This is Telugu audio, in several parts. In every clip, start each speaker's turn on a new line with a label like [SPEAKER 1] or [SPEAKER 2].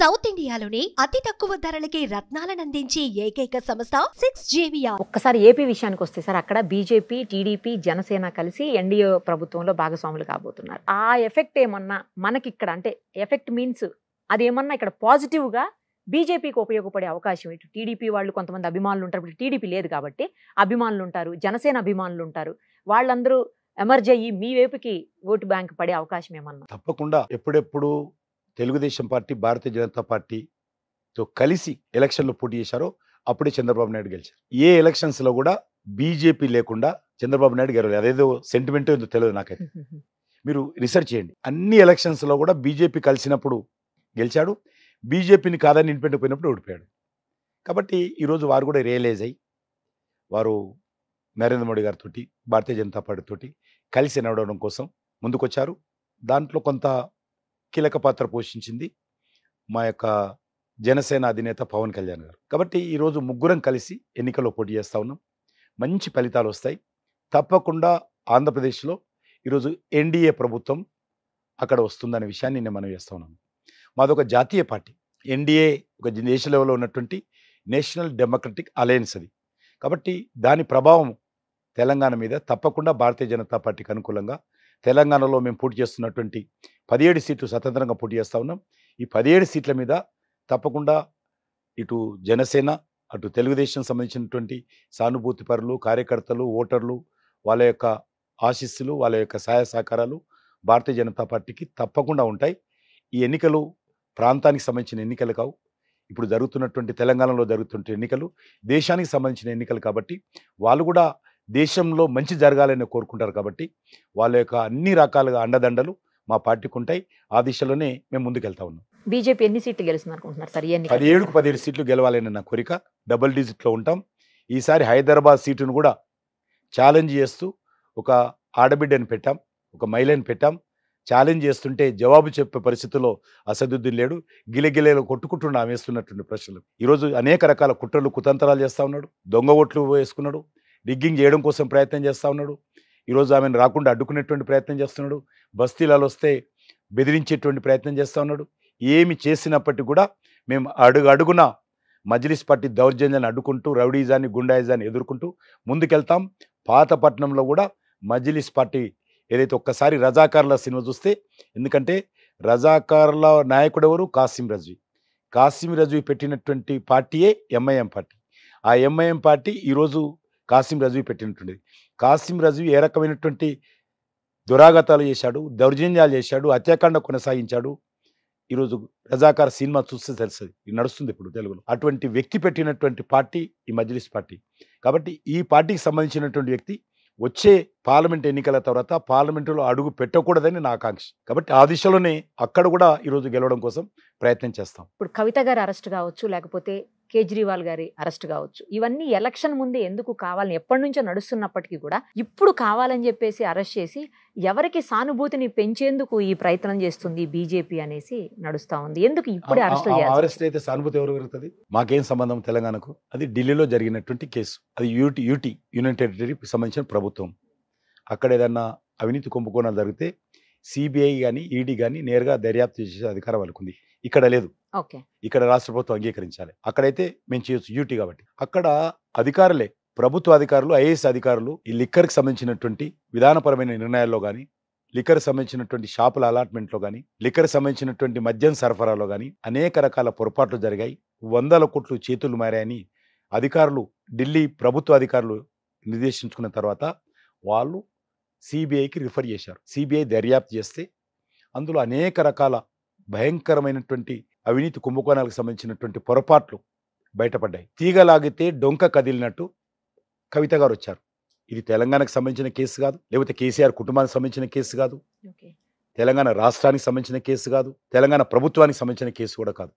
[SPEAKER 1] సౌత్ ఇండియాలోనే అతి తక్కువ ధరలకి రత్నాలనందించే ఏకైక సంస్థ 6JVR.
[SPEAKER 2] ఒక్కసారి ఏపీ విషయానికి వస్తే సార్, అక్కడ బీజేపీ, టీడీపీ, జనసేన కలిసి ఎన్డీఏ ప్రభుత్వంలో భాగస్వాములు కాబోతున్నారు. ఆ ఎఫెక్ట్ ఏమన్నా మనకి ఇక్కడ, అంటే ఎఫెక్ట్ మీన్స్ అదేమన్నా ఇక్కడ పాజిటివ్ గా బీజేపీకి ఉపయోగపడే అవకాశం ఏంటి? టీడీపీ వాళ్ళు కొంతమంది అభిమానులు ఉంటారు, ఇప్పుడు టీడీపీ లేదు కాబట్టి అభిమానులు ఉంటారు, జనసేన అభిమానులు ఉంటారు, వాళ్ళందరూ ఎమర్జ్ అయ్యి మీ వైపుకి ఓటు బ్యాంక్ పడే అవకాశం ఏమన్నా?
[SPEAKER 3] తప్పకుండా. ఎప్పుడెప్పుడు తెలుగుదేశం పార్టీ, భారతీయ జనతా పార్టీతో కలిసి ఎలక్షన్లో పోటీ చేశారో అప్పుడే చంద్రబాబు నాయుడు గెలిచారు. ఏ ఎలక్షన్స్ లో కూడా బీజేపీ లేకుండా చంద్రబాబు నాయుడు గెలవలేదు. అదేదో సెంటిమెంట్ ఏందో తెలియదు నాకైతే. మీరు రీసెర్చ్ చేయండి. అన్ని ఎలక్షన్స్ లో కూడా బీజేపీ కలిసినప్పుడు గెలిచాడు, బీజేపీని కాదని ఇండిపెండెంట్ పోయినప్పుడు ఓడిపోయాడు. కాబట్టి ఈరోజు వారు కూడా రియలైజ్ అయ్యి వారు నరేంద్ర మోడీ గారితో, భారతీయ జనతా పార్టీతో కలిసి నడవడం కోసం ముందుకొచ్చారు. దాంట్లో కొంత కీలక పాత్ర పోషించింది మా యొక్క జనసేన అధినేత పవన్ కళ్యాణ్ గారు. కాబట్టి ఈరోజు ముగ్గురం కలిసి ఎన్నికల్లో పోటీ చేస్తూ ఉన్నాం. మంచి ఫలితాలు వస్తాయి తప్పకుండా. ఆంధ్రప్రదేశ్లో ఈరోజు ఎన్డీఏ ప్రభుత్వం అక్కడ వస్తుందనే విషయాన్ని నేను మనం చేస్తూ ఉన్నాను. మాదొక జాతీయ పార్టీ. ఎన్డీఏ ఒక దేశ లెవెల్లో ఉన్నటువంటి నేషనల్ డెమోక్రటిక్ అలయన్స్ అది. కాబట్టి దాని ప్రభావం తెలంగాణ మీద తప్పకుండా భారతీయ జనతా పార్టీకి అనుకూలంగా, తెలంగాణలో మేము పోటీ చేస్తున్నటువంటి 17 సీట్లు స్వతంత్రంగా పోటీ చేస్తూ ఉన్నాం. ఈ 17 సీట్ల మీద తప్పకుండా ఇటు జనసేన, అటు తెలుగుదేశం సంబంధించినటువంటి సానుభూతి పరులు, కార్యకర్తలు, ఓటర్లు, వాళ్ళ యొక్క ఆశీస్సులు, వాళ్ళ యొక్క సహాయ సహకారాలు భారతీయ జనతా పార్టీకి తప్పకుండా ఉంటాయి. ఈ ఎన్నికలు ప్రాంతానికి సంబంధించిన ఎన్నికలు కావు. ఇప్పుడు జరుగుతున్నటువంటి తెలంగాణలో జరుగుతున్న ఎన్నికలు దేశానికి సంబంధించిన ఎన్నికలు కాబట్టి వాళ్ళు కూడా దేశంలో మంచి జరగాలని కోరుకుంటారు. కాబట్టి వాళ్ళ యొక్క అన్ని రకాలుగా అండదండలు మా పార్టీకి ఉంటాయి. ఆ దిశలోనే మేము ముందుకెళ్తా ఉన్నాం.
[SPEAKER 2] బీజేపీ ఎన్ని సీట్లు గెలుస్తుంది అనుకుంటున్నారు సార్?
[SPEAKER 3] 17కు 17 సీట్లు గెలవాలని నా కోరిక. డబుల్ డిజిట్లో ఉంటాం. ఈసారి హైదరాబాద్ సీటును కూడా ఛాలెంజ్ చేస్తూ ఒక ఆడబిడ్డని పెట్టాం, ఒక మహిళని పెట్టాం. ఛాలెంజ్ చేస్తుంటే జవాబు చెప్పే పరిస్థితుల్లో అసదుద్దీన్ లేడు. గిలగిలేలో కొట్టుకుంటున్నా వేస్తున్నటువంటి ప్రశ్నలు. ఈరోజు అనేక రకాల కుట్రలు, కుతంత్రాలు చేస్తూ ఉన్నాడు. దొంగ ఓట్లు వేసుకున్నాడు. డిగ్గింగ్ చేయడం కోసం ప్రయత్నం చేస్తూ ఉన్నాడు. ఈరోజు ఆమెను రాకుండా అడ్డుకునేటువంటి ప్రయత్నం చేస్తున్నాడు. బస్తీలలో వస్తే బెదిరించేటువంటి ప్రయత్నం చేస్తూ ఉన్నాడు. ఏమి చేసినప్పటికీ కూడా మేము అడుగున మజ్లిస్ పార్టీ దౌర్జన్యాన్ని అడ్డుకుంటూ, రౌడీజాన్ని, గుండాయిజాన్ని ఎదుర్కొంటూ ముందుకెళ్తాం. పాతపట్నంలో కూడా మజ్లిస్ పార్టీ ఏదైతే ఒక్కసారి రజాకార్ల సినిమా చూస్తే, ఎందుకంటే రజాకార్ల నాయకుడు ఎవరు? కాసిం రజ్వీ. కాసిం రజ్వీ పెట్టినటువంటి పార్టీయే ఎంఐఎం పార్టీ. ఆ ఎంఐఎం పార్టీ ఈరోజు కాసిం రజ్వీ పెట్టినటువంటిది. కాసిం రజ్వీ ఏ రకమైనటువంటి దురాగతాలు చేశాడు, దౌర్జన్యాలు చేశాడు, హత్యాకాండ కొనసాగించాడు. ఈరోజు రజాకార్ సినిమా చూస్తే తెలుస్తుంది, ఇది నడుస్తుంది ఇప్పుడు తెలుగులో. అటువంటి వ్యక్తి పెట్టినటువంటి పార్టీ ఈ మజ్లిస్ పార్టీ. కాబట్టి ఈ పార్టీకి సంబంధించినటువంటి వ్యక్తి వచ్చే పార్లమెంట్ ఎన్నికల తర్వాత పార్లమెంటులో అడుగు పెట్టకూడదని నా ఆకాంక్ష. కాబట్టి ఆ దిశలోనే అక్కడ కూడా ఈరోజు గెలవడం కోసం ప్రయత్నం చేస్తాం.
[SPEAKER 2] ఇప్పుడు కవిత గారి అరెస్ట్ కావచ్చు, లేకపోతే కేజ్రీవాల్ గారి అరెస్ట్ కావచ్చు, ఇవన్నీ ఎలక్షన్ ముందే ఎందుకు కావాలని ఎప్పటి నుంచో నడుస్తున్నప్పటికీ కూడా ఇప్పుడు కావాలని చెప్పేసి అరెస్ట్ చేసి ఎవరికి సానుభూతిని పెంచేందుకు ఈ ప్రయత్నం చేస్తుంది బీజేపీ అనేసి నడుస్తా ఉంది. ఎందుకు ఇప్పుడే
[SPEAKER 3] అరెస్ట్ అయితే సానుభూతి ఎవరు పెరుగుతుంది? మాకేం సంబంధం తెలంగాణకు? అది ఢిల్లీలో జరిగినటువంటి కేసు. అది యూనియన్ టెరిటరీకి సంబంధించిన ప్రభుత్వం. అక్కడ ఏదన్నా అవినీతి కుంభకోణాలు జరిగితే సిబిఐ కానీ, ఈడీ కానీ నేరుగా దర్యాప్తు చేసే అధికారం వాళ్ళకుంది. ఇక్కడ లేదు. ఇక్కడ రాష్ట్ర ప్రభుత్వం అంగీకరించాలి. అక్కడైతే మేము చేయొచ్చు, యూటీ కాబట్టి. అక్కడ అధికారులే, ప్రభుత్వ అధికారులు, ఐఏఎస్ అధికారులు ఈ లిక్కర్కి సంబంధించినటువంటి విధానపరమైన నిర్ణయాల్లో కానీ, లిక్కర్ సంబంధించినటువంటి షాపుల అలాట్మెంట్లో కానీ, లిక్కర్ సంబంధించినటువంటి మద్యం సరఫరాలో కానీ అనేక రకాల పొరపాట్లు జరిగాయి. 100 కోట్లు చేతులు మారాయని అధికారులు, ఢిల్లీ ప్రభుత్వ అధికారులు నిర్దేశించుకున్న తర్వాత వాళ్ళు సిబిఐకి రిఫర్ చేశారు. సిబిఐ దర్యాప్తు చేస్తే అందులో అనేక రకాల భయంకరమైనటువంటి అవినీతి కుంభకోణాలకు సంబంధించినటువంటి పొరపాట్లు బయటపడ్డాయి. తీగలాగితే డొంక కదిలినట్టు కవిత గారు వచ్చారు. ఇది తెలంగాణకు సంబంధించిన కేసు కాదు, లేకపోతే కేసీఆర్ కుటుంబానికి సంబంధించిన కేసు కాదు, తెలంగాణ రాష్ట్రానికి సంబంధించిన కేసు కాదు, తెలంగాణ ప్రభుత్వానికి సంబంధించిన కేసు కూడా కాదు.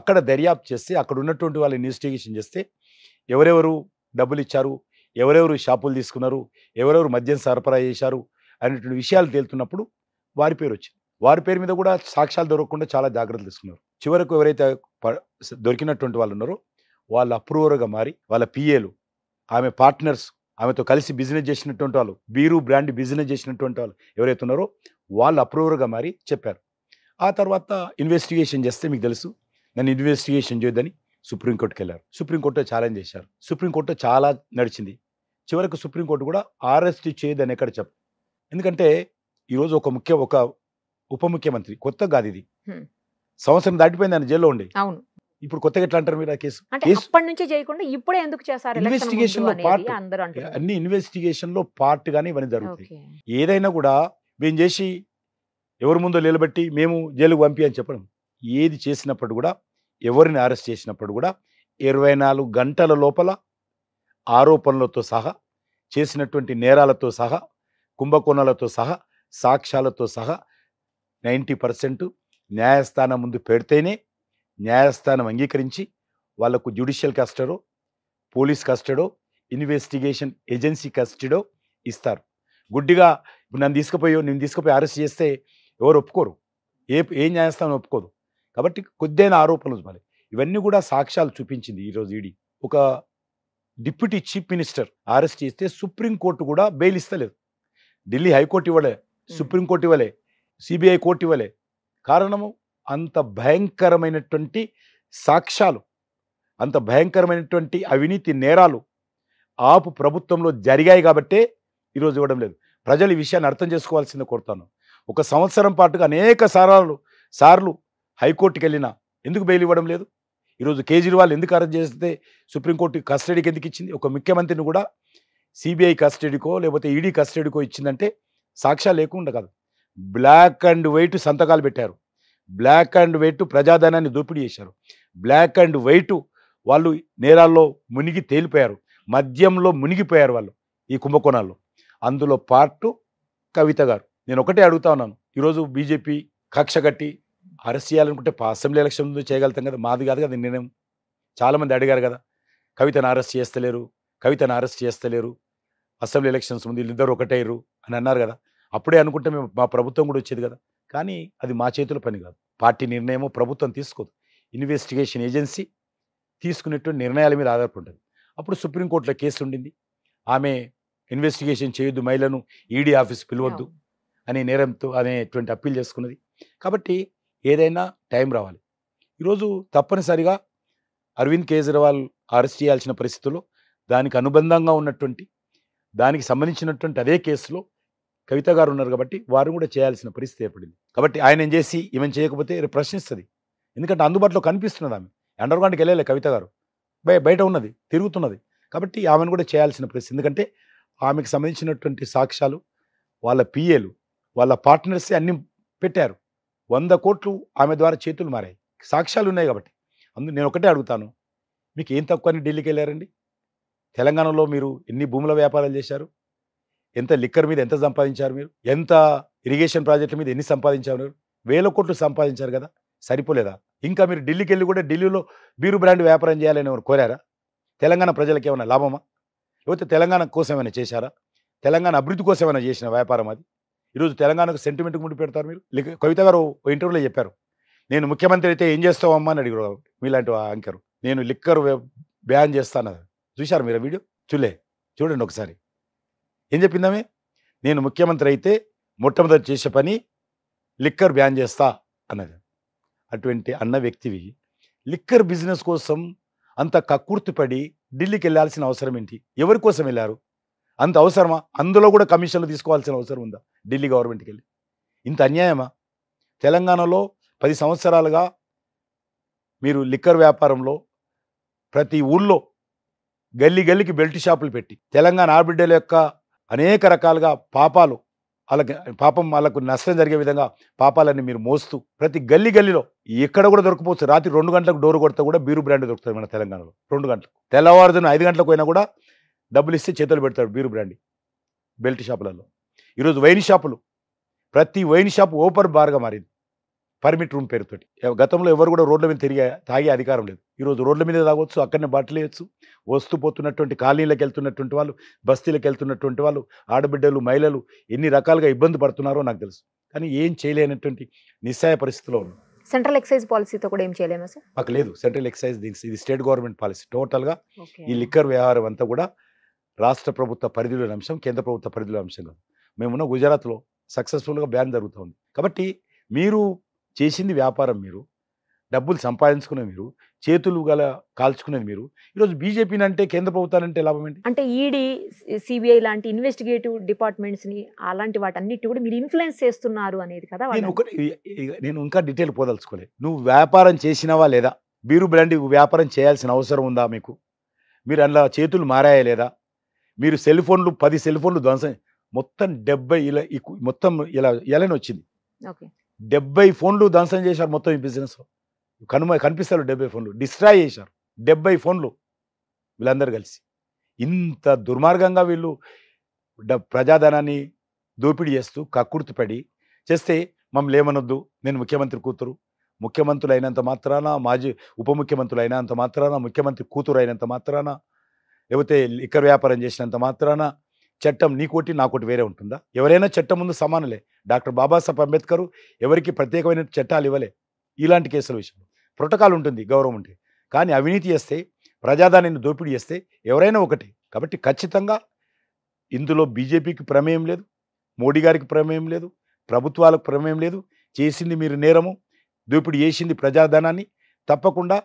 [SPEAKER 3] అక్కడ దర్యాప్తు చేస్తే, అక్కడ ఉన్నటువంటి వాళ్ళు ఇన్వెస్టిగేషన్ చేస్తే ఎవరెవరు డబ్బులు ఇచ్చారు, ఎవరెవరు షాపులు తీసుకున్నారు, ఎవరెవరు మద్యం సరఫరా చేశారు అనేటువంటి విషయాలు తేలుతున్నప్పుడు వారి పేరు వచ్చింది. వారి పేరు మీద కూడా సాక్ష్యాలు దొరకకుండా చాలా జాగ్రత్తలు తీసుకున్నారు. చివరకు ఎవరైతే దొరికినటువంటి వాళ్ళు ఉన్నారో వాళ్ళు అప్రూవర్గా మారి, వాళ్ళ పిఏలు, ఆమె పార్ట్నర్స్, ఆమెతో కలిసి బిజినెస్ చేసినటువంటి వాళ్ళు, బీరు బ్రాండ్ బిజినెస్ చేసినటువంటి వాళ్ళు ఎవరైతే ఉన్నారో వాళ్ళు అప్రూవర్గా మారి చెప్పారు. ఆ తర్వాత ఇన్వెస్టిగేషన్ చేస్తే మీకు తెలుసు నన్ను ఇన్వెస్టిగేషన్ చేయొద్దని సుప్రీంకోర్టుకి వెళ్ళారు. సుప్రీంకోర్టులో ఛాలెంజ్ చేశారు. సుప్రీంకోర్టులో చాలా నడిచింది. చివరకు సుప్రీంకోర్టు కూడా అరెస్ట్ చేయదని ఎక్కడ చెప్ప. ఎందుకంటే ఈరోజు ఒక ఉప ముఖ్యమంత్రి కొత్త కాదు ఇది, సంవత్సరం దాటిపోయింది ఆయన జైల్లో ఉండి.
[SPEAKER 2] అవును,
[SPEAKER 3] ఇప్పుడు కొత్తగా ఎట్లా అంటారు మీరు? ఆ కేసు
[SPEAKER 2] అంటే అప్పటి నుంచి చేయకుండా ఇప్పుడే ఎందుకు చేశారు?
[SPEAKER 3] ఇన్వెస్టిగేషన్ లో పార్ట్, అన్ని ఇన్వెస్టిగేషన్ లో పార్ట్ గానీ ఇవన్నీ జరుగుతాయి. ఏదైనా కూడా మేము చేసి ఎవరి ముందో నిలబెట్టి మేము జైలుకు పంపి అని చెప్పడం. ఏది చేసినప్పుడు కూడా, ఎవరిని అరెస్ట్ చేసినప్పుడు కూడా 24 గంటల లోపల ఆరోపణలతో సహా, చేసినటువంటి నేరాలతో సహా, కుంభకోణాలతో సహా, సాక్ష్యాలతో సహా 90% న్యాయస్థానం ముందు పెడితేనే న్యాయస్థానం అంగీకరించి వాళ్లకు జ్యుడిషియల్ కస్టడో, పోలీస్ కస్టడో, ఇన్వెస్టిగేషన్ ఏజెన్సీ కస్టడో ఇస్తారు. గుడ్డిగా ఇప్పుడు నేను తీసుకుపోయి అరెస్ట్ చేస్తే ఎవరు ఒప్పుకోరు, ఏ న్యాయస్థానం ఒప్పుకోదు. కాబట్టి కొద్దిగా ఆరోపణలు మరి ఇవన్నీ కూడా సాక్ష్యాలు చూపించింది. ఈరోజు ఈడీ ఒక డిప్యూటీ చీఫ్ మినిస్టర్ అరెస్ట్ చేస్తే సుప్రీంకోర్టు కూడా బెయిల్ ఇస్తలేదు. ఢిల్లీ హైకోర్టు ఇవ్వలే, సుప్రీంకోర్టు ఇవ్వలే, సిబిఐ కోర్టు ఇవ్వలే. కారణము అంత భయంకరమైనటువంటి సాక్ష్యాలు, అంత భయంకరమైనటువంటి అవినీతి నేరాలు ఆపు ప్రభుత్వంలో జరిగాయి కాబట్టే ఈరోజు ఇవ్వడం లేదు. ప్రజలు ఈ విషయాన్ని అర్థం చేసుకోవాల్సిందే కోరుతాను. ఒక సంవత్సరం పాటుగా అనేక సార్లు హైకోర్టుకి వెళ్ళినా ఎందుకు బెయిల్ ఇవ్వడం లేదు? ఈరోజు కేజ్రీవాల్ ఎందుకు అరెస్ట్ చేస్తే సుప్రీంకోర్టు కస్టడీకి ఎందుకు ఇచ్చింది? ఒక ముఖ్యమంత్రిని కూడా సిబిఐ కస్టడీకో లేకపోతే ఈడీ కస్టడీకో ఇచ్చిందంటే సాక్ష్యాలు లేకుండా కాదు, బ్లాక్ అండ్ వైట్ సంతకాలు పెట్టారు, బ్లాక్ అండ్ వైట్ ప్రజాధనాన్ని దోపిడీ చేశారు, బ్లాక్ అండ్ వైట్ వాళ్ళు నేరాల్లో మునిగి తేలిపోయారు, మద్యంలో మునిగిపోయారు వాళ్ళు ఈ కుంభకోణాల్లో. అందులో పార్టు కవిత గారు. నేను ఒకటే అడుగుతా ఉన్నాను, ఈరోజు బీజేపీ కక్ష కట్టి అరెస్ట్ చేయాలనుకుంటే అసెంబ్లీ ఎలక్షన్ ముందు చేయగలుగుతాం కదా, మాది కాదు కదా నిర్ణయం. చాలామంది అడిగారు కదా, కవితను అరెస్ట్ చేస్తలేరు, అసెంబ్లీ ఎలక్షన్స్ ముందు వీళ్ళిద్దరు ఒకటేరు అని అన్నారు కదా. అప్పుడే అనుకుంటే మేము మా ప్రభుత్వం కూడా వచ్చేది కదా. కానీ అది మా చేతుల పని కాదు, పార్టీ నిర్ణయమో ప్రభుత్వం తీసుకోదు, ఇన్వెస్టిగేషన్ ఏజెన్సీ తీసుకునేటువంటి నిర్ణయాల మీద ఆధారపడి ఉంటుంది. అప్పుడు సుప్రీంకోర్టులో కేసు ఉండింది, ఆమె ఇన్వెస్టిగేషన్ చేయొద్దు, మహిళను ఈడీ ఆఫీస్ పిలవద్దు అనే నేరంతో అనేటువంటి అప్పీల్ చేసుకున్నది. కాబట్టి ఏదైనా టైం రావాలి. ఈరోజు తప్పనిసరిగా అరవింద్ కేజ్రీవాల్ అరెస్ట్ చేయాల్సిన పరిస్థితుల్లో దానికి అనుబంధంగా ఉన్నటువంటి, దానికి సంబంధించినటువంటి అదే కేసులో కవిత గారు ఉన్నారు కాబట్టి వారు కూడా చేయాల్సిన పరిస్థితి ఏర్పడింది. కాబట్టి ఆయన ఏం చేసి ఈమెను చేయకపోతే ప్రశ్నిస్తుంది. ఎందుకంటే అందుబాటులో కనిపిస్తున్నది ఆమె, అండర్ గ్రౌండ్కి వెళ్ళలే కవిత గారు, బయట ఉన్నది, తిరుగుతున్నది. కాబట్టి ఆమెను కూడా చేయాల్సిన పరిస్థితి. ఎందుకంటే ఆమెకు సంబంధించినటువంటి సాక్ష్యాలు వాళ్ళ పిఏలు, వాళ్ళ పార్ట్నర్సే అన్ని పెట్టారు. 100 కోట్లు ఆమె ద్వారా చేతులు మారాయి, సాక్ష్యాలు ఉన్నాయి. కాబట్టి నేను ఒకటే అడుగుతాను, మీకు ఏం తక్కువని ఢిల్లీకి వెళ్ళారండి? తెలంగాణలో మీరు ఎన్ని భూముల వ్యాపారాలు చేశారు? ఎంత లిక్కర్ మీద ఎంత సంపాదించారు? మీరు ఎంత ఇరిగేషన్ ప్రాజెక్టుల మీద ఎన్ని సంపాదించారు? మీరు 1000 కోట్లు సంపాదించారు కదా, సరిపోలేదా? ఇంకా మీరు ఢిల్లీకి వెళ్ళి కూడా ఢిల్లీలో బీరు బ్రాండ్ వ్యాపారం చేయాలని ఎవరు కోరారా? తెలంగాణ ప్రజలకు ఏమైనా లాభమా? లేకపోతే తెలంగాణ కోసం ఏమైనా చేశారా? తెలంగాణ అభివృద్ధి కోసం ఏమైనా చేసిన వ్యాపారం అది? ఈరోజు తెలంగాణకు సెంటిమెంట్ ముడి పెడతారు మీరు. కవిత గారు ఇంటర్వ్యూలో చెప్పారు, నేను ముఖ్యమంత్రి అయితే ఏం చేస్తావమ్మా అని అడిగారు మీలాంటి యాంకరు. నేను లిక్కర్ బ్యాన్ చేస్తాను. చూశారు మీరు వీడియో? చూడండి ఒకసారి. ఏం చెప్పిందామే? నేను ముఖ్యమంత్రి అయితే మొట్టమొదటి చేసే పని లిక్కర్ బ్యాన్ చేస్తా అన్నది. అటువంటి అన్న వ్యక్తివి లిక్కర్ బిజినెస్ కోసం అంత కక్కుర్తిపడి ఢిల్లీకి వెళ్ళాల్సిన అవసరం ఏంటి? ఎవరి కోసం వెళ్ళారు? అంత అవసరమా? అందులో కూడా కమిషన్లు తీసుకోవాల్సిన అవసరం ఉందా ఢిల్లీ గవర్నమెంట్కి వెళ్ళి? ఇంత అన్యాయమా? తెలంగాణలో 10 సంవత్సరాలుగా మీరు లిక్కర్ వ్యాపారంలో ప్రతి ఊళ్ళో గల్లీకి బెల్ట్ షాపులు పెట్టి తెలంగాణ ఆడబిడ్డల యొక్క అనేక రకాలుగా వాళ్ళకు నష్టం జరిగే విధంగా పాపాలన్నీ మీరు మోస్తూ ప్రతి గల్లీలో ఎక్కడ కూడా దొరకపోవచ్చు. రాత్రి 2 గంటలకు డోరు కొడితే కూడా బీరు బ్రాండ్ దొరుకుతుంది మన తెలంగాణలో. 2 గంటలకు, తెల్లవారుజామున 5 గంటలకు పోయినా కూడా డబ్బులు ఇస్తే చేతులు పెడతాడు బీరు బ్రాండ్ బెల్ట్ షాపులలో. ఈరోజు వైన్ షాపులు, ప్రతి వైన్ షాప్ ఓపెన్ బార్గా మారింది పర్మిట్ రూమ్ పేరుతోటి. గతంలో ఎవరు కూడా రోడ్ల మీద తాగే అధికారం లేదు. ఈరోజు రోడ్ల మీద తాగొచ్చు, అక్కడనే బట్టలు వేయచ్చు. వస్తూ పోతున్నటువంటి కాలనీలకు వెళ్తున్నటువంటి వాళ్ళు, బస్తీలకు వెళ్తున్నటువంటి వాళ్ళు, ఆడబిడ్డలు, మహిళలు ఎన్ని రకాలుగా ఇబ్బంది పడుతున్నారో నాకు తెలుసు. కానీ ఏం చేయలేనటువంటి నిస్సాయ పరిస్థితిలో ఉంది.
[SPEAKER 2] సెంట్రల్ ఎక్సైజ్ పాలసీతో కూడా ఏం చేయలేమా సార్?
[SPEAKER 3] మాకు లేదు సెంట్రల్ ఎక్సైజ్, ఇది స్టేట్ గవర్నమెంట్ పాలసీ. టోటల్గా ఈ లిక్కర్ వ్యవహారం అంతా కూడా రాష్ట్ర ప్రభుత్వ పరిధిలోని అంశం, కేంద్ర ప్రభుత్వ పరిధిలో అంశం కాదు. మేమున్న గుజరాత్లో సక్సెస్ఫుల్గా బ్యాన్ జరుగుతుంది. కాబట్టి మీరు చేసింది వ్యాపారం, మీరు డబ్బులు సంపాదించుకునే మీరు, చేతులు గల కాల్చుకునేది మీరు. ఈరోజు బీజేపీని అంటే కేంద్ర ప్రభుత్వాన్ని అంటే లాభం ఏంటి?
[SPEAKER 2] అంటే ఈడీ, సిబిఐ లాంటి ఇన్వెస్టిగేటివ్ డిపార్ట్మెంట్స్ ని అలాంటి వాటన్నిటి కూడా మీరు ఇన్ఫ్లుయెన్స్ చేస్తున్నారు అనేది కదా
[SPEAKER 3] నేను ఒకటి నేను ఇంకా డీటెయిల్ పోదలుచుకోలేదు. నువ్వు వ్యాపారం చేసినావా లేదా? బీరు బ్రాండ్ వ్యాపారం చేయాల్సిన అవసరం ఉందా మీకు? మీరు అందులో చేతులు మారాయా లేదా? మీరు సెల్ ఫోన్లు 10 సెల్ ఫోన్లు ధ్వంసం మొత్తం 70 ఇలా మొత్తం ఇలానే వచ్చింది.
[SPEAKER 2] ఓకే.
[SPEAKER 3] 70 ఫోన్లు ధ్వంసం చేశారు మొత్తం ఈ బిజినెస్. కనిపిస్తారు 70 ఫోన్లు డిస్ట్రాయ్ చేశారు. 70 ఫోన్లు వీళ్ళందరూ కలిసి. ఇంత దుర్మార్గంగా వీళ్ళు ప్రజాధనాన్ని దోపిడీ చేస్తూ కక్కుర్తిపడి చేస్తే మమ్మల్ని ఏమనొద్దు, నేను ముఖ్యమంత్రి కూతురు, ముఖ్యమంత్రులు అయినంత మాత్రాన, మాజీ ఉప ముఖ్యమంత్రులు అయినంత మాత్రాన, ముఖ్యమంత్రి కూతురు అయినంత మాత్రాన, లేకపోతే లిక్కర్ వ్యాపారం చేసినంత మాత్రాన చట్టం నీకోటి నాకోటి వేరే ఉంటుందా? ఎవరైనా చట్టం ముందు సమానలే. డాక్టర్ బాబాసాహెబ్ అంబేద్కర్ ఎవరికి ప్రత్యేకమైన చట్టాలు ఇవ్వలే. ఇలాంటి కేసుల విషయంలో ప్రోటోకాల్ ఉంటుంది, గౌరవం ఉంటుంది. కానీ అవినీతి చేస్తే, ప్రజాదానాన్ని దోపిడీ చేస్తే ఎవరైనా ఒకటి. కాబట్టి ఖచ్చితంగా ఇందులో బీజేపీకి ప్రమేయం లేదు, మోడీ గారికి ప్రమేయం లేదు, ప్రభుత్వాలకు ప్రమేయం లేదు. చేసింది మీరు నేరము, దోపిడీ చేసింది ప్రజాధనాన్ని. తప్పకుండా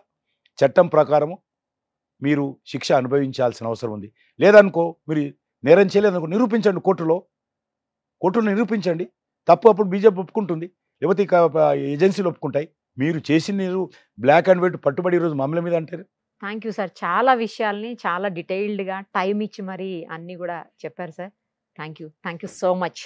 [SPEAKER 3] చట్టం ప్రకారము మీరు శిక్ష అనుభవించాల్సిన అవసరం ఉంది. లేదనుకో, మీరు నేరం చేయలేదనుకో నిరూపించండి కోర్టులో నిరూపించండి. తప్పు అప్పుడు బీజేపీ ఒప్పుకుంటుంది, లేకపోతే ఏజెన్సీలు ఒప్పుకుంటాయి. మీరు చేసిన మీరు బ్లాక్ అండ్ వైట్ పట్టుబడి ఈరోజు మమ్మల్ని మీద అంటారు.
[SPEAKER 2] Thank you sir. చాలా విషయాల్ని చాలా డీటెయిల్డ్గా టైం ఇచ్చి మరీ అన్నీ కూడా చెప్పారు sir. Thank you so much.